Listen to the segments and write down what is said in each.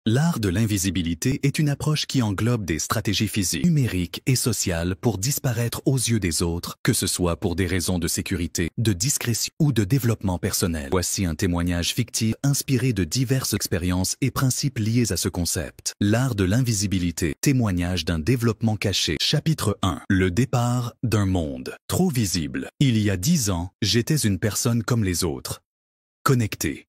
L'art de l'invisibilité est une approche qui englobe des stratégies physiques, numériques et sociales pour disparaître aux yeux des autres, que ce soit pour des raisons de sécurité, de discrétion ou de développement personnel. Voici un témoignage fictif inspiré de diverses expériences et principes liés à ce concept. L'art de l'invisibilité, témoignage d'un développement caché. Chapitre 1. Le départ d'un monde trop visible. Il y a 10 ans, j'étais une personne comme les autres. Connectée.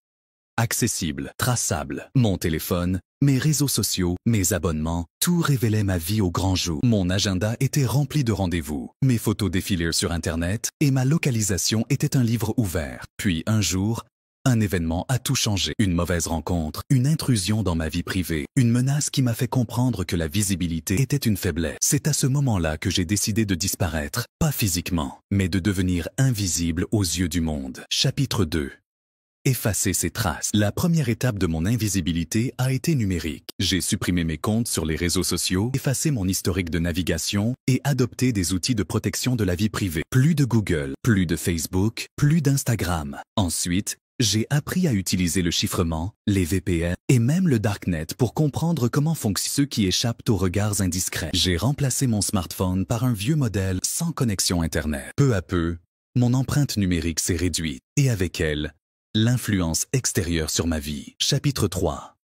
Accessible, traçable. Mon téléphone, mes réseaux sociaux, mes abonnements, tout révélait ma vie au grand jour. Mon agenda était rempli de rendez-vous. Mes photos défilèrent sur Internet et ma localisation était un livre ouvert. Puis un jour, un événement a tout changé. Une mauvaise rencontre, une intrusion dans ma vie privée, une menace qui m'a fait comprendre que la visibilité était une faiblesse. C'est à ce moment-là que j'ai décidé de disparaître, pas physiquement, mais de devenir invisible aux yeux du monde. Chapitre 2. Effacer ces traces. La première étape de mon invisibilité a été numérique. J'ai supprimé mes comptes sur les réseaux sociaux, effacé mon historique de navigation et adopté des outils de protection de la vie privée. Plus de Google, plus de Facebook, plus d'Instagram. Ensuite, j'ai appris à utiliser le chiffrement, les VPN et même le Darknet pour comprendre comment fonctionnent ceux qui échappent aux regards indiscrets. J'ai remplacé mon smartphone par un vieux modèle sans connexion Internet. Peu à peu, mon empreinte numérique s'est réduite et avec elle, l'influence extérieure sur ma vie. Chapitre 3.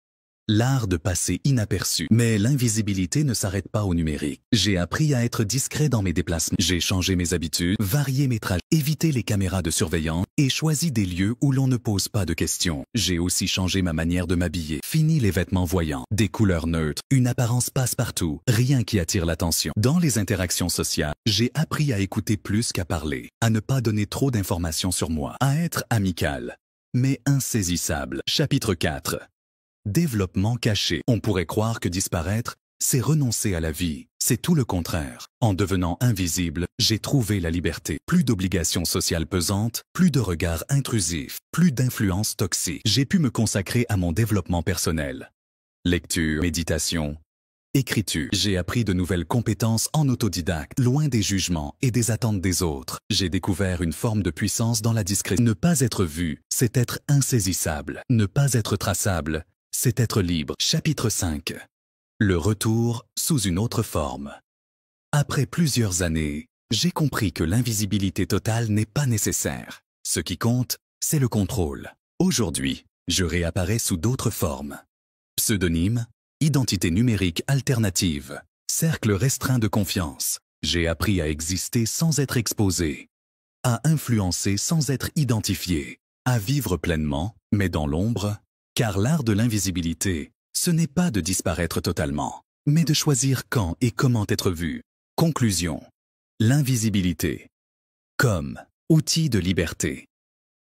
L'art de passer inaperçu. Mais l'invisibilité ne s'arrête pas au numérique. J'ai appris à être discret dans mes déplacements. J'ai changé mes habitudes, varié mes trajets, évité les caméras de surveillance et choisi des lieux où l'on ne pose pas de questions. J'ai aussi changé ma manière de m'habiller. Fini les vêtements voyants, des couleurs neutres, une apparence passe-partout, rien qui attire l'attention. Dans les interactions sociales, j'ai appris à écouter plus qu'à parler, à ne pas donner trop d'informations sur moi, à être amical, mais insaisissable. Chapitre 4. Développement caché. On pourrait croire que disparaître, c'est renoncer à la vie. C'est tout le contraire. En devenant invisible, j'ai trouvé la liberté. Plus d'obligations sociales pesantes, plus de regards intrusifs, plus d'influences toxiques. J'ai pu me consacrer à mon développement personnel. Lecture, méditation, écriture. J'ai appris de nouvelles compétences en autodidacte, loin des jugements et des attentes des autres. J'ai découvert une forme de puissance dans la discrétion. Ne pas être vu, c'est être insaisissable. Ne pas être traçable, c'est être libre. Chapitre 5. Le retour sous une autre forme. Après plusieurs années, j'ai compris que l'invisibilité totale n'est pas nécessaire. Ce qui compte, c'est le contrôle. Aujourd'hui, je réapparais sous d'autres formes. Pseudonyme, identité numérique alternative, cercle restreint de confiance. J'ai appris à exister sans être exposé, à influencer sans être identifié, à vivre pleinement, mais dans l'ombre, car l'art de l'invisibilité, ce n'est pas de disparaître totalement, mais de choisir quand et comment être vu. Conclusion. L'invisibilité comme outil de liberté.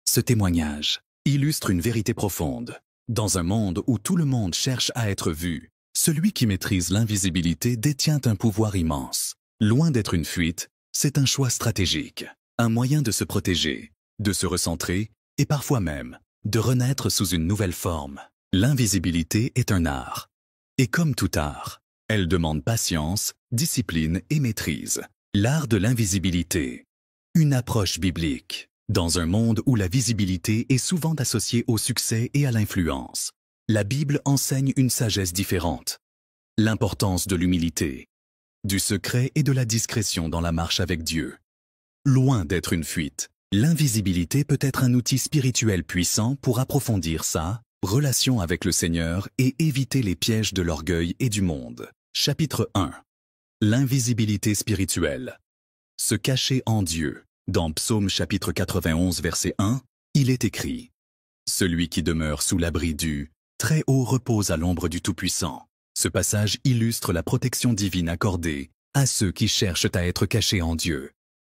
Ce témoignage illustre une vérité profonde. Dans un monde où tout le monde cherche à être vu, celui qui maîtrise l'invisibilité détient un pouvoir immense. Loin d'être une fuite, c'est un choix stratégique, un moyen de se protéger, de se recentrer et parfois même de renaître sous une nouvelle forme. L'invisibilité est un art. Et comme tout art, elle demande patience, discipline et maîtrise. L'art de l'invisibilité. Une approche biblique. Dans un monde où la visibilité est souvent associée au succès et à l'influence, la Bible enseigne une sagesse différente. L'importance de l'humilité, du secret et de la discrétion dans la marche avec Dieu. Loin d'être une fuite, l'invisibilité peut être un outil spirituel puissant pour approfondir sa relation avec le Seigneur et éviter les pièges de l'orgueil et du monde. Chapitre 1. L'invisibilité spirituelle. Se cacher en Dieu. Dans Psaume chapitre 91 verset 1, il est écrit « Celui qui demeure sous l'abri du Très-Haut repose à l'ombre du Tout-Puissant ». Ce passage illustre la protection divine accordée à ceux qui cherchent à être cachés en Dieu.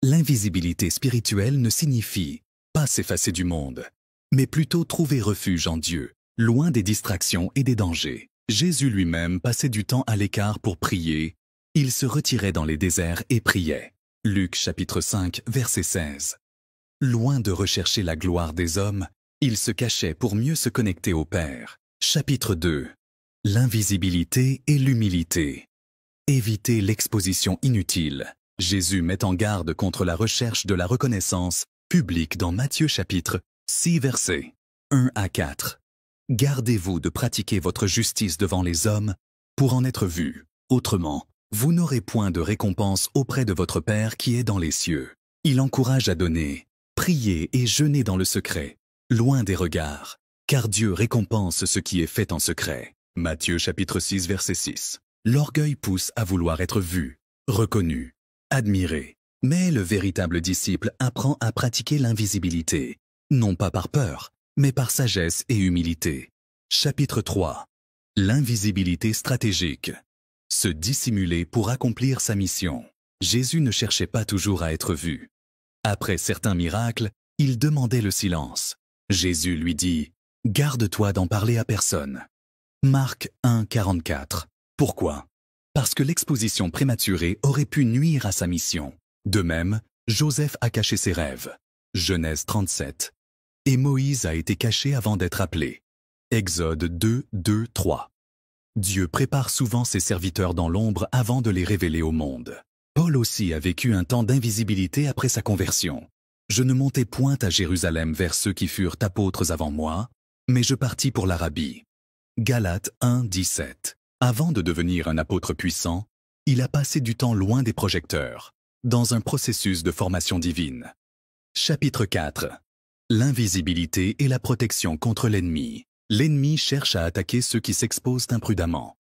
L'invisibilité spirituelle ne signifie pas s'effacer du monde, mais plutôt trouver refuge en Dieu, loin des distractions et des dangers. Jésus lui-même passait du temps à l'écart pour prier. Il se retirait dans les déserts et priait. Luc chapitre 5 verset 16. Loin de rechercher la gloire des hommes, il se cachait pour mieux se connecter au Père. Chapitre 2. L'invisibilité et l'humilité. Éviter l'exposition inutile. Jésus met en garde contre la recherche de la reconnaissance publique dans Matthieu chapitre 6 versets 1 à 4. Gardez-vous de pratiquer votre justice devant les hommes pour en être vu. Autrement, vous n'aurez point de récompense auprès de votre Père qui est dans les cieux. Il encourage à donner, prier et jeûner dans le secret, loin des regards, car Dieu récompense ce qui est fait en secret. Matthieu chapitre 6 verset 6. L'orgueil pousse à vouloir être vu, reconnu, admiré. Mais le véritable disciple apprend à pratiquer l'invisibilité, non pas par peur, mais par sagesse et humilité. Chapitre 3. L'invisibilité stratégique. Se dissimuler pour accomplir sa mission. Jésus ne cherchait pas toujours à être vu. Après certains miracles, il demandait le silence. Jésus lui dit « Garde-toi d'en parler à personne ». Marc 1, 44. Pourquoi? Parce que l'exposition prématurée aurait pu nuire à sa mission. De même, Joseph a caché ses rêves. Genèse 37. Et Moïse a été caché avant d'être appelé. Exode 2, 2, 3. Dieu prépare souvent ses serviteurs dans l'ombre avant de les révéler au monde. Paul aussi a vécu un temps d'invisibilité après sa conversion. Je ne montai point à Jérusalem vers ceux qui furent apôtres avant moi, mais je partis pour l'Arabie. Galates 1, 17. Avant de devenir un apôtre puissant, il a passé du temps loin des projecteurs, dans un processus de formation divine. Chapitre 4. L'invisibilité et la protection contre l'ennemi. L'ennemi cherche à attaquer ceux qui s'exposent imprudemment.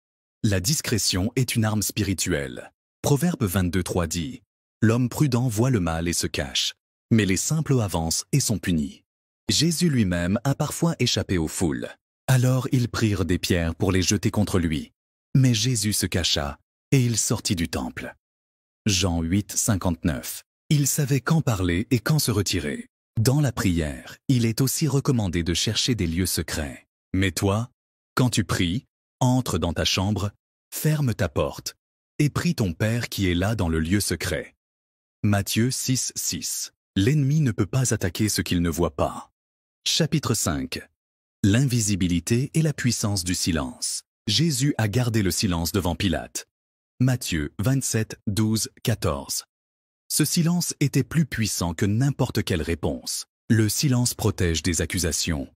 La discrétion est une arme spirituelle. Proverbe 22, 3 dit « L'homme prudent voit le mal et se cache, mais les simples avancent et sont punis. » Jésus lui-même a parfois échappé aux foules. Alors ils prirent des pierres pour les jeter contre lui. Mais Jésus se cacha, et il sortit du temple. Jean 8, 59. Il savait quand parler et quand se retirer. Dans la prière, il est aussi recommandé de chercher des lieux secrets. Mais toi, quand tu pries, entre dans ta chambre, ferme ta porte, et prie ton Père qui est là dans le lieu secret. Matthieu 6, 6. L'ennemi ne peut pas attaquer ce qu'il ne voit pas. Chapitre 5. L'invisibilité et la puissance du silence. Jésus a gardé le silence devant Pilate. Matthieu 27, 12, 14. Ce silence était plus puissant que n'importe quelle réponse. Le silence protège des accusations,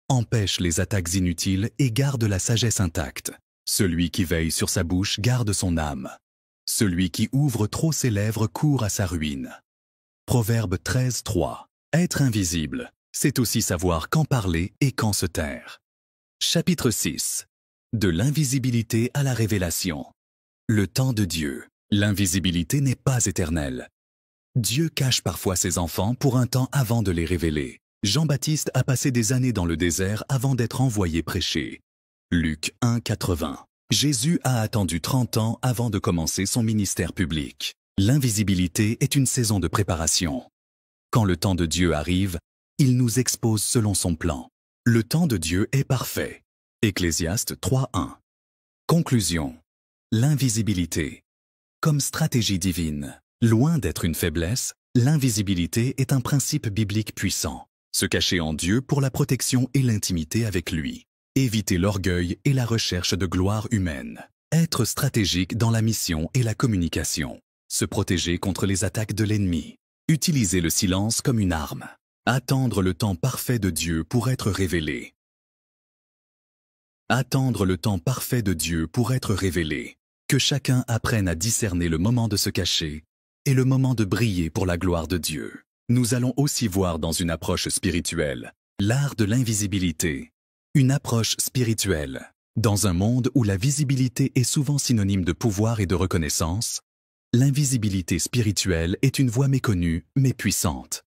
empêche les attaques inutiles et garde la sagesse intacte. Celui qui veille sur sa bouche garde son âme. Celui qui ouvre trop ses lèvres court à sa ruine. Proverbe 13, 3. Être invisible, c'est aussi savoir quand parler et quand se taire. Chapitre 6. De l'invisibilité à la révélation. Le temps de Dieu. L'invisibilité n'est pas éternelle. Dieu cache parfois ses enfants pour un temps avant de les révéler. Jean-Baptiste a passé des années dans le désert avant d'être envoyé prêcher. Luc 1, 80. Jésus a attendu 30 ans avant de commencer son ministère public. L'invisibilité est une saison de préparation. Quand le temps de Dieu arrive, il nous expose selon son plan. Le temps de Dieu est parfait. Ecclésiaste 3, 1. Conclusion. L'invisibilité. Comme stratégie divine, loin d'être une faiblesse, l'invisibilité est un principe biblique puissant. Se cacher en Dieu pour la protection et l'intimité avec lui. Éviter l'orgueil et la recherche de gloire humaine. Être stratégique dans la mission et la communication. Se protéger contre les attaques de l'ennemi. Utiliser le silence comme une arme. Attendre le temps parfait de Dieu pour être révélé. Attendre le temps parfait de Dieu pour être révélé. Que chacun apprenne à discerner le moment de se cacher et le moment de briller pour la gloire de Dieu. Nous allons aussi voir dans une approche spirituelle l'art de l'invisibilité. Une approche spirituelle. Dans un monde où la visibilité est souvent synonyme de pouvoir et de reconnaissance, l'invisibilité spirituelle est une voie méconnue mais puissante.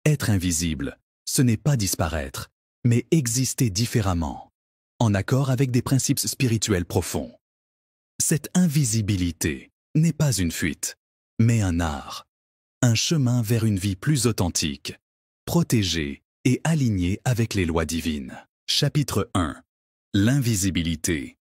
Être invisible, ce n'est pas disparaître, mais exister différemment, en accord avec des principes spirituels profonds. Cette invisibilité n'est pas une fuite, mais un art, un chemin vers une vie plus authentique, protégée et alignée avec les lois divines. Chapitre 1. L'invisibilité.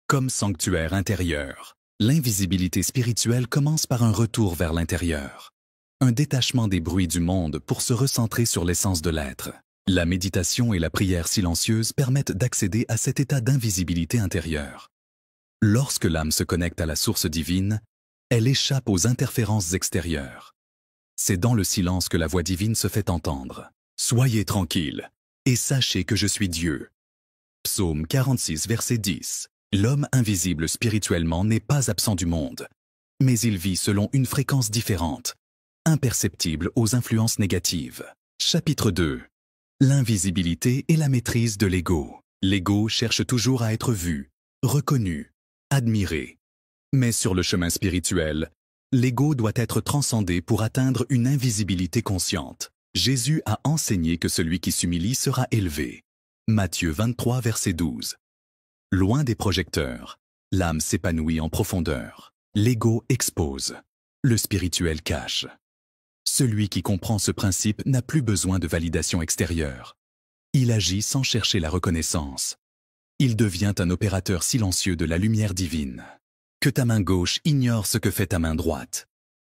Comme sanctuaire intérieur, l'invisibilité spirituelle commence par un retour vers l'intérieur. Un détachement des bruits du monde pour se recentrer sur l'essence de l'être. La méditation et la prière silencieuse permettent d'accéder à cet état d'invisibilité intérieure. Lorsque l'âme se connecte à la source divine, elle échappe aux interférences extérieures. C'est dans le silence que la voix divine se fait entendre. Soyez tranquilles et sachez que je suis Dieu. Psaume 46, verset 10. L'homme invisible spirituellement n'est pas absent du monde, mais il vit selon une fréquence différente, imperceptible aux influences négatives. Chapitre 2. L'invisibilité et la maîtrise de l'ego. L'ego cherche toujours à être vu, reconnu, admiré. Mais sur le chemin spirituel, l'ego doit être transcendé pour atteindre une invisibilité consciente. Jésus a enseigné que celui qui s'humilie sera élevé. Matthieu 23, verset 12. Loin des projecteurs, l'âme s'épanouit en profondeur. L'ego expose, le spirituel cache. Celui qui comprend ce principe n'a plus besoin de validation extérieure. Il agit sans chercher la reconnaissance. Il devient un opérateur silencieux de la lumière divine. Que ta main gauche ignore ce que fait ta main droite.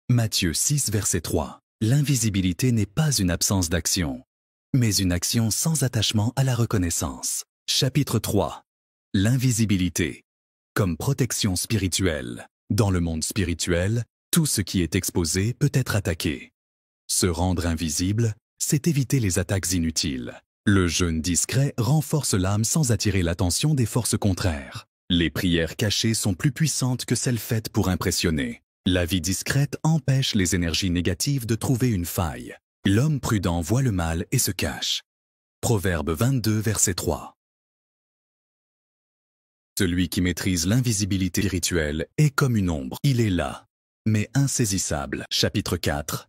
Matthieu 6, verset 3. L'invisibilité n'est pas une absence d'action, mais une action sans attachement à la reconnaissance. Chapitre 3. L'invisibilité. Comme protection spirituelle. Dans le monde spirituel, tout ce qui est exposé peut être attaqué. Se rendre invisible, c'est éviter les attaques inutiles. Le jeûne discret renforce l'âme sans attirer l'attention des forces contraires. Les prières cachées sont plus puissantes que celles faites pour impressionner. La vie discrète empêche les énergies négatives de trouver une faille. L'homme prudent voit le mal et se cache. Proverbe 22, verset 3. Celui qui maîtrise l'invisibilité spirituelle est comme une ombre. Il est là, mais insaisissable. Chapitre 4.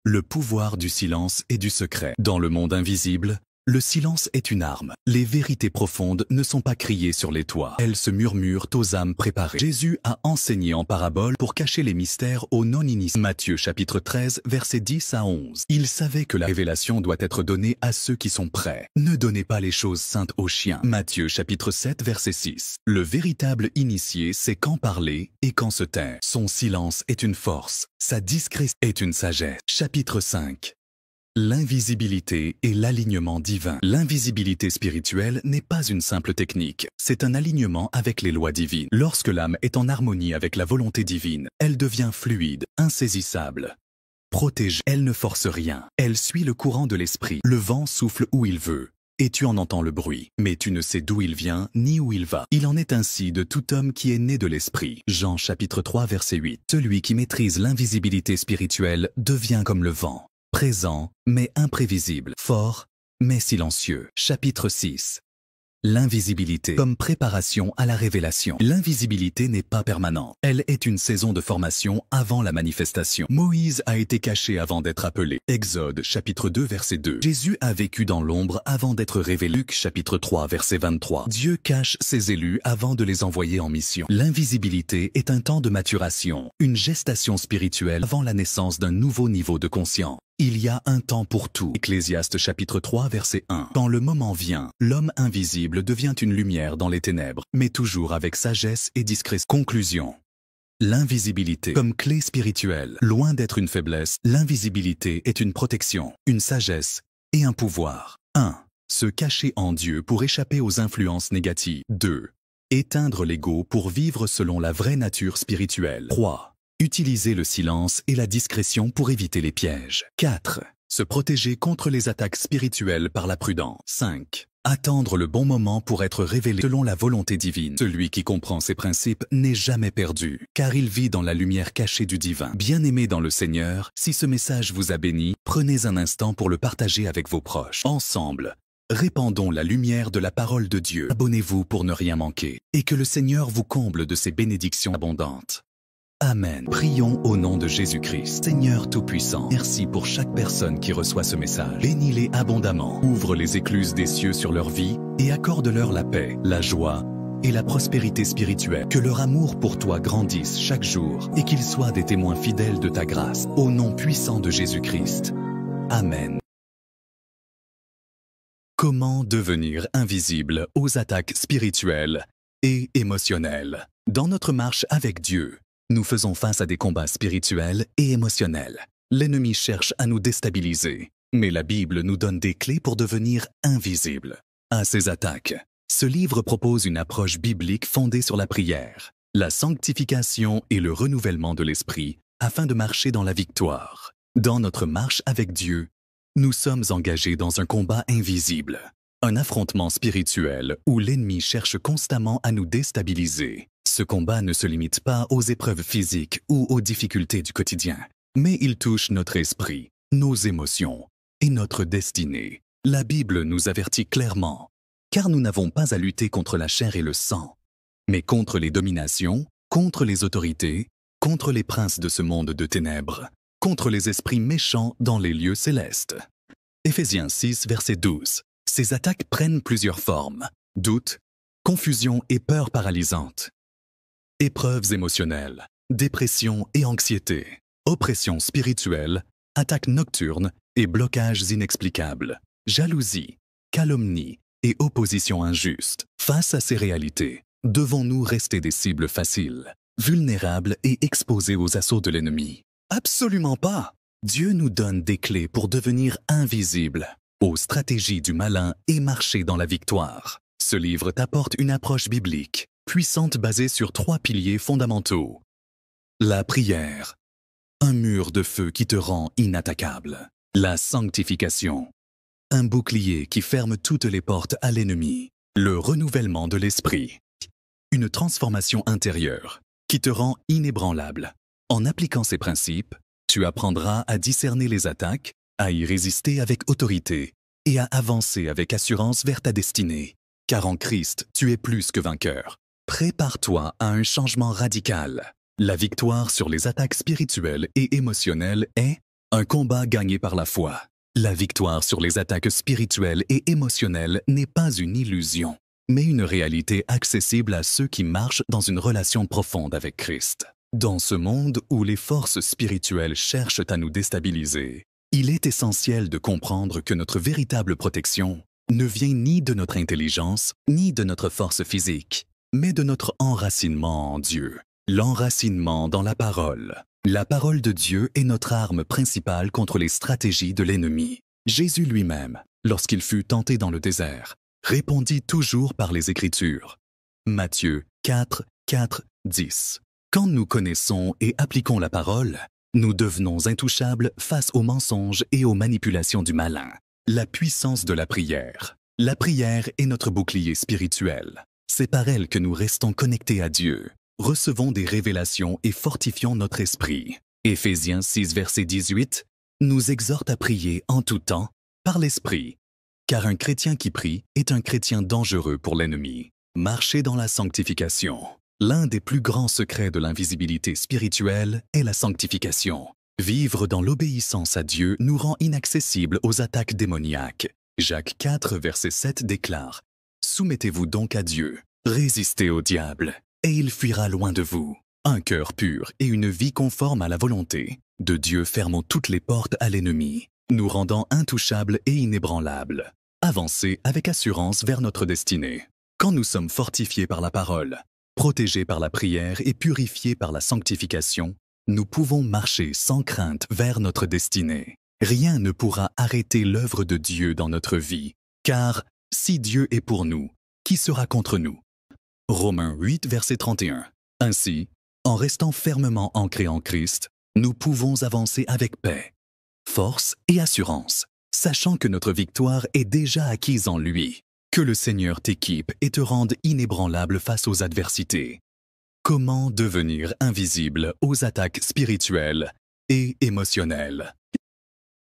Le pouvoir du silence et du secret. Dans le monde invisible, le silence est une arme. Les vérités profondes ne sont pas criées sur les toits. Elles se murmurent aux âmes préparées. Jésus a enseigné en parabole pour cacher les mystères aux non-initiés. Matthieu chapitre 13, versets 10 à 11. Il savait que la révélation doit être donnée à ceux qui sont prêts. Ne donnez pas les choses saintes aux chiens. Matthieu chapitre 7, verset 6. Le véritable initié sait quand parler et quand se taire. Son silence est une force. Sa discrétion est une sagesse. Chapitre 5. L'invisibilité et l'alignement divin. L'invisibilité spirituelle n'est pas une simple technique, c'est un alignement avec les lois divines. Lorsque l'âme est en harmonie avec la volonté divine, elle devient fluide, insaisissable. Protégée, elle ne force rien, elle suit le courant de l'esprit. Le vent souffle où il veut, et tu en entends le bruit, mais tu ne sais d'où il vient ni où il va. Il en est ainsi de tout homme qui est né de l'esprit. Jean chapitre 3, verset 8. Celui qui maîtrise l'invisibilité spirituelle devient comme le vent. Présent, mais imprévisible. Fort, mais silencieux. Chapitre 6. L'invisibilité comme préparation à la révélation. L'invisibilité n'est pas permanente. Elle est une saison de formation avant la manifestation. Moïse a été caché avant d'être appelé. Exode chapitre 2 verset 2. Jésus a vécu dans l'ombre avant d'être révélé. Luc chapitre 3 verset 23. Dieu cache ses élus avant de les envoyer en mission. L'invisibilité est un temps de maturation, une gestation spirituelle avant la naissance d'un nouveau niveau de conscience. Il y a un temps pour tout. Ecclésiaste chapitre 3 verset 1. Quand le moment vient, l'homme invisible devient une lumière dans les ténèbres, mais toujours avec sagesse et discrétion. Conclusion. L'invisibilité comme clé spirituelle. Loin d'être une faiblesse, l'invisibilité est une protection, une sagesse et un pouvoir. 1. Se cacher en Dieu pour échapper aux influences négatives. 2. Éteindre l'ego pour vivre selon la vraie nature spirituelle. 3. Utiliser le silence et la discrétion pour éviter les pièges. 4. Se protéger contre les attaques spirituelles par la prudence. 5. Attendre le bon moment pour être révélé selon la volonté divine. Celui qui comprend ces principes n'est jamais perdu, car il vit dans la lumière cachée du divin. Bien-aimé dans le Seigneur, si ce message vous a béni, prenez un instant pour le partager avec vos proches. Ensemble, répandons la lumière de la parole de Dieu. Abonnez-vous pour ne rien manquer, et que le Seigneur vous comble de ses bénédictions abondantes. Amen. Prions au nom de Jésus-Christ. Seigneur Tout-Puissant, merci pour chaque personne qui reçoit ce message. Bénis-les abondamment. Ouvre les écluses des cieux sur leur vie et accorde-leur la paix, la joie et la prospérité spirituelle. Que leur amour pour toi grandisse chaque jour et qu'ils soient des témoins fidèles de ta grâce. Au nom puissant de Jésus-Christ. Amen. Comment devenir invisible aux attaques spirituelles et émotionnelles? Dans notre marche avec Dieu, nous faisons face à des combats spirituels et émotionnels. L'ennemi cherche à nous déstabiliser, mais la Bible nous donne des clés pour devenir invisibles à ces attaques. Ce livre propose une approche biblique fondée sur la prière, la sanctification et le renouvellement de l'esprit afin de marcher dans la victoire. Dans notre marche avec Dieu, nous sommes engagés dans un combat invisible. Un affrontement spirituel où l'ennemi cherche constamment à nous déstabiliser. Ce combat ne se limite pas aux épreuves physiques ou aux difficultés du quotidien, mais il touche notre esprit, nos émotions et notre destinée. La Bible nous avertit clairement, car nous n'avons pas à lutter contre la chair et le sang, mais contre les dominations, contre les autorités, contre les princes de ce monde de ténèbres, contre les esprits méchants dans les lieux célestes. Éphésiens 6, verset 12. Ces attaques prennent plusieurs formes: doute, confusion et peur paralysantes. Épreuves émotionnelles, dépression et anxiété, oppression spirituelle, attaques nocturnes et blocages inexplicables, jalousie, calomnie et opposition injuste. Face à ces réalités, devons-nous rester des cibles faciles, vulnérables et exposés aux assauts de l'ennemi? Absolument pas! Dieu nous donne des clés pour devenir invisibles aux stratégies du malin et marcher dans la victoire. Ce livre t'apporte une approche biblique, puissante basée sur 3 piliers fondamentaux. La prière, un mur de feu qui te rend inattaquable. La sanctification, un bouclier qui ferme toutes les portes à l'ennemi. Le renouvellement de l'esprit, une transformation intérieure qui te rend inébranlable. En appliquant ces principes, tu apprendras à discerner les attaques, à y résister avec autorité et à avancer avec assurance vers ta destinée. Car en Christ, tu es plus que vainqueur. Prépare-toi à un changement radical. La victoire sur les attaques spirituelles et émotionnelles est un combat gagné par la foi. La victoire sur les attaques spirituelles et émotionnelles n'est pas une illusion, mais une réalité accessible à ceux qui marchent dans une relation profonde avec Christ. Dans ce monde où les forces spirituelles cherchent à nous déstabiliser, il est essentiel de comprendre que notre véritable protection ne vient ni de notre intelligence, ni de notre force physique, mais de notre enracinement en Dieu, l'enracinement dans la parole. La parole de Dieu est notre arme principale contre les stratégies de l'ennemi. Jésus lui-même, lorsqu'il fut tenté dans le désert, répondit toujours par les Écritures. Matthieu 4, 4, 10. Quand nous connaissons et appliquons la parole, nous devenons intouchables face aux mensonges et aux manipulations du malin. La puissance de la prière. La prière est notre bouclier spirituel. C'est par elle que nous restons connectés à Dieu, recevons des révélations et fortifions notre esprit. Éphésiens 6, verset 18, nous exhorte à prier en tout temps, par l'esprit. Car un chrétien qui prie est un chrétien dangereux pour l'ennemi. Marcher dans la sanctification. L'un des plus grands secrets de l'invisibilité spirituelle est la sanctification. Vivre dans l'obéissance à Dieu nous rend inaccessibles aux attaques démoniaques. Jacques 4, verset 7 déclare « Soumettez-vous donc à Dieu, résistez au diable, et il fuira loin de vous. » Un cœur pur et une vie conforme à la volonté de Dieu fermons toutes les portes à l'ennemi, nous rendant intouchables et inébranlables. Avancez avec assurance vers notre destinée. Quand nous sommes fortifiés par la parole, protégés par la prière et purifiés par la sanctification, nous pouvons marcher sans crainte vers notre destinée. Rien ne pourra arrêter l'œuvre de Dieu dans notre vie, car si Dieu est pour nous, qui sera contre nous? Romains 8, verset 31. Ainsi, en restant fermement ancrés en Christ, nous pouvons avancer avec paix, force et assurance, sachant que notre victoire est déjà acquise en lui. Que le Seigneur t'équipe et te rende inébranlable face aux adversités. Comment devenir invisible aux attaques spirituelles et émotionnelles?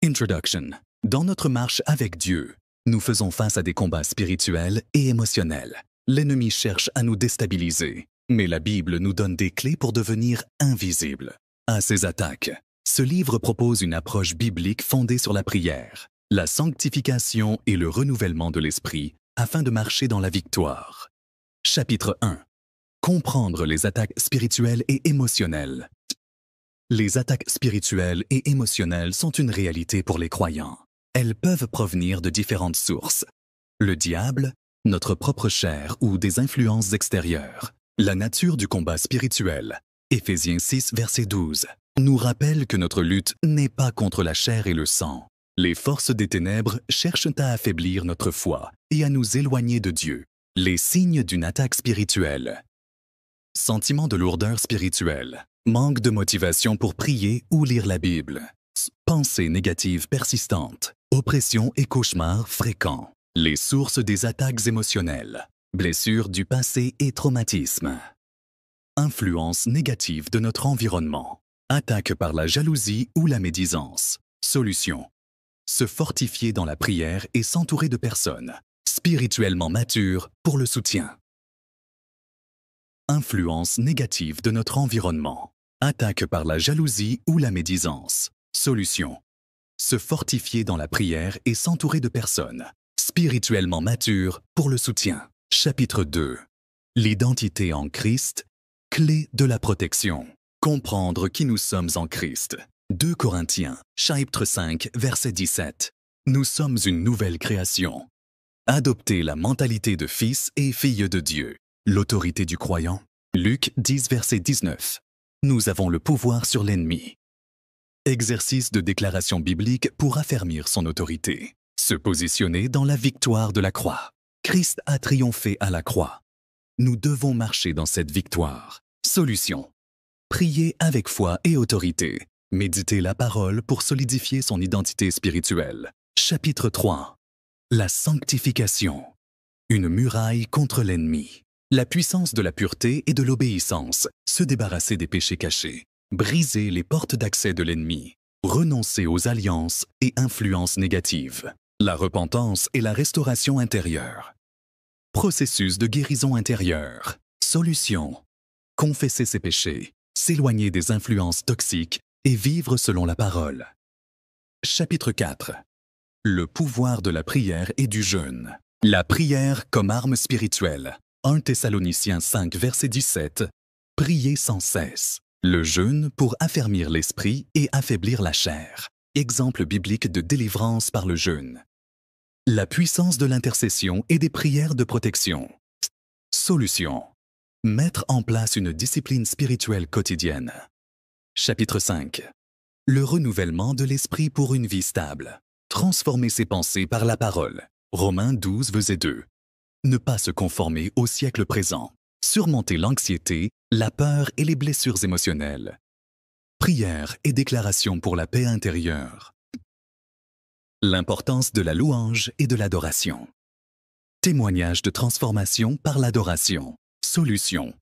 Introduction. Dans notre marche avec Dieu, nous faisons face à des combats spirituels et émotionnels. L'ennemi cherche à nous déstabiliser, mais la Bible nous donne des clés pour devenir invisibles à ces attaques. Ce livre propose une approche biblique fondée sur la prière, la sanctification et le renouvellement de l'esprit afin de marcher dans la victoire. Chapitre 1. Comprendre les attaques spirituelles et émotionnelles. Les attaques spirituelles et émotionnelles sont une réalité pour les croyants. Elles peuvent provenir de différentes sources. Le diable, notre propre chair ou des influences extérieures. La nature du combat spirituel. Éphésiens 6, verset 12, nous rappelle que notre lutte n'est pas contre la chair et le sang. Les forces des ténèbres cherchent à affaiblir notre foi et à nous éloigner de Dieu. Les signes d'une attaque spirituelle. Sentiment de lourdeur spirituelle, manque de motivation pour prier ou lire la Bible, pensées négatives persistantes, oppression et cauchemars fréquents, Les sources des attaques émotionnelles, blessures du passé et traumatismes. Influence négative de notre environnement. Attaque par la jalousie ou la médisance. Solution. Se fortifier dans la prière et s'entourer de personnes spirituellement matures pour le soutien. Influence négative de notre environnement. Attaque par la jalousie ou la médisance. Solution. Se fortifier dans la prière et s'entourer de personnes spirituellement matures pour le soutien. Chapitre 2. L'identité en Christ, clé de la protection. Comprendre qui nous sommes en Christ. 2 Corinthiens, chapitre 5, verset 17. Nous sommes une nouvelle création. Adoptez la mentalité de fils et filles de Dieu. L'autorité du croyant. Luc 10, verset 19. Nous avons le pouvoir sur l'ennemi. Exercice de déclaration biblique pour affermir son autorité. Se positionner dans la victoire de la croix. Christ a triomphé à la croix. Nous devons marcher dans cette victoire. Solution. Prier avec foi et autorité. Méditer la parole pour solidifier son identité spirituelle. Chapitre 3. La sanctification. Une muraille contre l'ennemi. La puissance de la pureté et de l'obéissance. Se débarrasser des péchés cachés. Briser les portes d'accès de l'ennemi. Renoncer aux alliances et influences négatives. La repentance et la restauration intérieure. Processus de guérison intérieure. Solution. Confesser ses péchés. S'éloigner des influences toxiques et vivre selon la parole. Chapitre 4. Le pouvoir de la prière et du jeûne. La prière comme arme spirituelle. 1 Thessaloniciens 5, verset 17. Priez sans cesse. Le jeûne pour affermir l'esprit et affaiblir la chair. Exemple biblique de délivrance par le jeûne. La puissance de l'intercession et des prières de protection. Solution. Mettre en place une discipline spirituelle quotidienne. Chapitre 5. Le renouvellement de l'esprit pour une vie stable. Transformer ses pensées par la parole. Romains 12, verset 2. Ne pas se conformer au siècle présent. Surmonter l'anxiété, la peur et les blessures émotionnelles. Prière et déclaration pour la paix intérieure. L'importance de la louange et de l'adoration. Témoignage de transformation par l'adoration. Solution.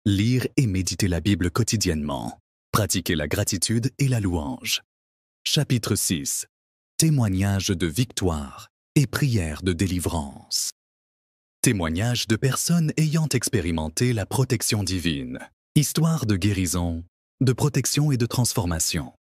Lire et méditer la Bible quotidiennement. Pratiquer la gratitude et la louange. Chapitre 6. Témoignage de victoire et prière de délivrance. Témoignage de personnes ayant expérimenté la protection divine. Histoire de guérison, de protection et de transformation.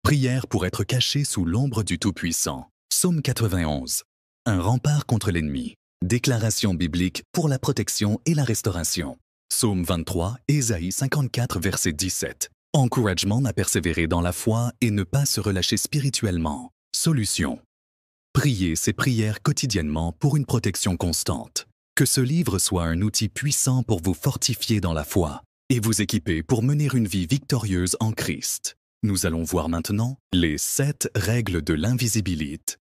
Prière pour être caché sous l'ombre du Tout-Puissant. Psaume 91. Un rempart contre l'ennemi. Déclaration biblique pour la protection et la restauration. Psaume 23, Ésaïe 54, verset 17. Encouragement à persévérer dans la foi et ne pas se relâcher spirituellement. Solution. Priez ces prières quotidiennement pour une protection constante. Que ce livre soit un outil puissant pour vous fortifier dans la foi et vous équiper pour mener une vie victorieuse en Christ. Nous allons voir maintenant les 7 règles de l'invisibilité.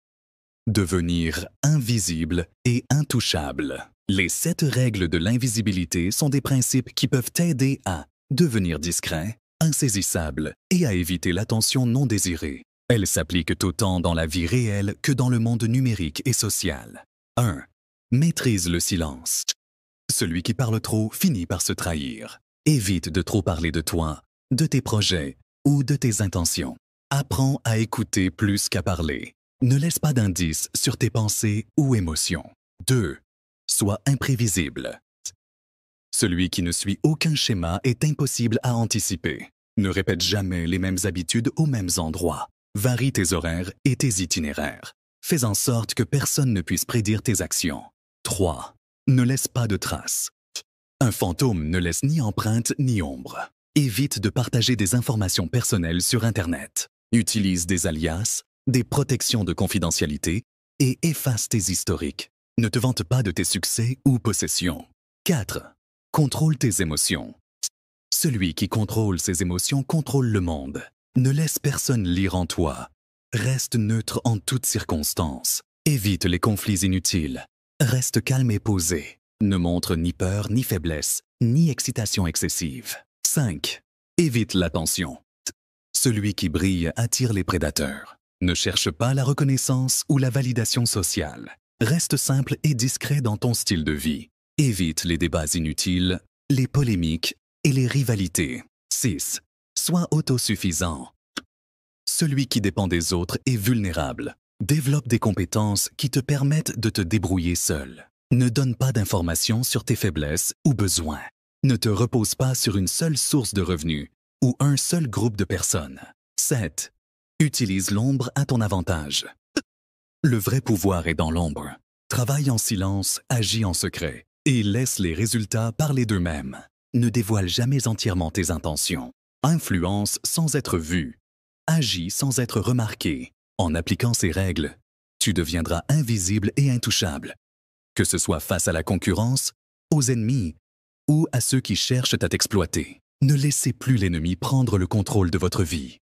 Devenir invisible et intouchable. Les 7 règles de l'invisibilité sont des principes qui peuvent t'aider à devenir discret, insaisissable et à éviter l'attention non désirée. Elles s'appliquent autant dans la vie réelle que dans le monde numérique et social. 1. Maîtrise le silence. Celui qui parle trop finit par se trahir. Évite de trop parler de toi, de tes projets ou de tes intentions. Apprends à écouter plus qu'à parler. Ne laisse pas d'indices sur tes pensées ou émotions. 2. Sois imprévisible. Celui qui ne suit aucun schéma est impossible à anticiper. Ne répète jamais les mêmes habitudes aux mêmes endroits. Varie tes horaires et tes itinéraires. Fais en sorte que personne ne puisse prédire tes actions. 3. Ne laisse pas de traces. Un fantôme ne laisse ni empreinte ni ombre. Évite de partager des informations personnelles sur Internet. Utilise des alias, des protections de confidentialité et efface tes historiques. Ne te vante pas de tes succès ou possessions. 4. Contrôle tes émotions. Celui qui contrôle ses émotions contrôle le monde. Ne laisse personne lire en toi. Reste neutre en toutes circonstances. Évite les conflits inutiles. Reste calme et posé. Ne montre ni peur, ni faiblesse, ni excitation excessive. 5. Évite l'attention. Celui qui brille attire les prédateurs. Ne cherche pas la reconnaissance ou la validation sociale. Reste simple et discret dans ton style de vie. Évite les débats inutiles, les polémiques et les rivalités. 6. Sois autosuffisant. Celui qui dépend des autres est vulnérable. Développe des compétences qui te permettent de te débrouiller seul. Ne donne pas d'informations sur tes faiblesses ou besoins. Ne te repose pas sur une seule source de revenus ou un seul groupe de personnes. 7. Utilise l'ombre à ton avantage. Le vrai pouvoir est dans l'ombre. Travaille en silence, agis en secret et laisse les résultats parler d'eux-mêmes. Ne dévoile jamais entièrement tes intentions. Influence sans être vu. Agis sans être remarqué. En appliquant ces règles, tu deviendras invisible et intouchable. Que ce soit face à la concurrence, aux ennemis ou à ceux qui cherchent à t'exploiter. Ne laissez plus l'ennemi prendre le contrôle de votre vie.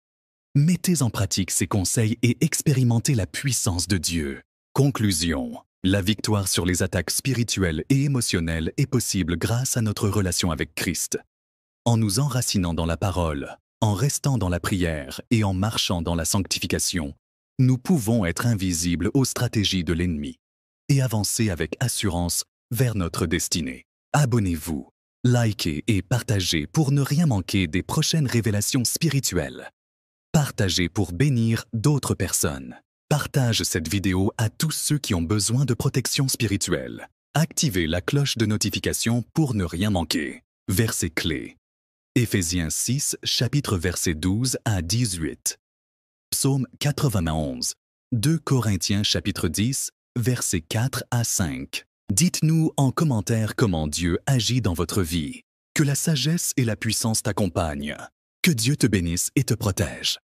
Mettez en pratique ces conseils et expérimentez la puissance de Dieu. Conclusion. La victoire sur les attaques spirituelles et émotionnelles est possible grâce à notre relation avec Christ. En nous enracinant dans la parole, en restant dans la prière et en marchant dans la sanctification, nous pouvons être invisibles aux stratégies de l'ennemi et avancer avec assurance vers notre destinée. Abonnez-vous, likez et partagez pour ne rien manquer des prochaines révélations spirituelles. Partagez pour bénir d'autres personnes. Partage cette vidéo à tous ceux qui ont besoin de protection spirituelle. Activez la cloche de notification pour ne rien manquer. Versets clés. Éphésiens 6, chapitre versets 12 à 18. Psaume 91. 2 Corinthiens chapitre 10, versets 4 à 5. Dites-nous en commentaire comment Dieu agit dans votre vie. Que la sagesse et la puissance t'accompagnent. Que Dieu te bénisse et te protège.